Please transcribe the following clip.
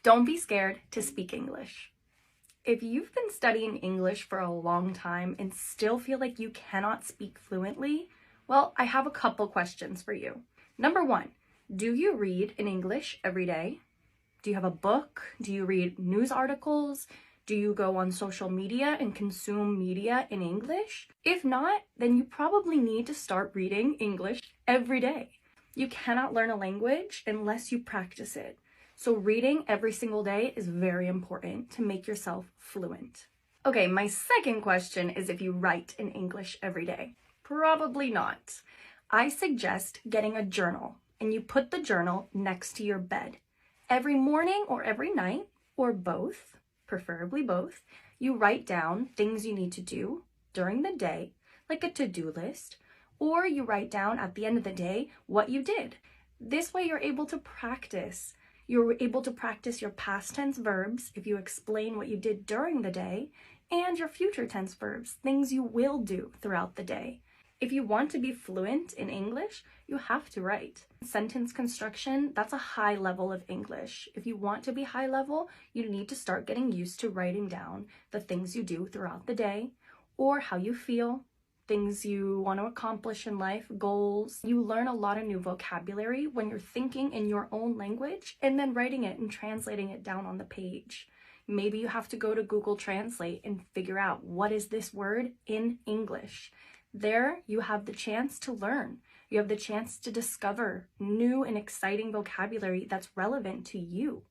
Don't be scared to speak English. If you've been studying English for a long time and still feel like you cannot speak fluently, well, I have a couple questions for you. Number one, do you read in English every day? Do you have a book? Do you read news articles? Do you go on social media and consume media in English? If not, then you probably need to start reading English every day. You cannot learn a language unless you practice it. So reading every single day is very important to make yourself fluent. Okay, my second question is if you write in English every day. Probably not. I suggest getting a journal, and you put the journal next to your bed. Every morning or every night, or both, preferably both, you write down things you need to do during the day, like a to-do list, or you write down at the end of the day what you did. This way you're able to practice. You're able to practice your past tense verbs if you explain what you did during the day, and your future tense verbs, things you will do throughout the day. If you want to be fluent in English, you have to write. Sentence construction, that's a high level of English. If you want to be high level, you need to start getting used to writing down the things you do throughout the day, or how you feel, things you want to accomplish in life, goals. You learn a lot of new vocabulary when you're thinking in your own language and then writing it and translating it down on the page. Maybe you have to go to Google Translate and figure out what is this word in English. There you have the chance to learn. You have the chance to discover new and exciting vocabulary that's relevant to you.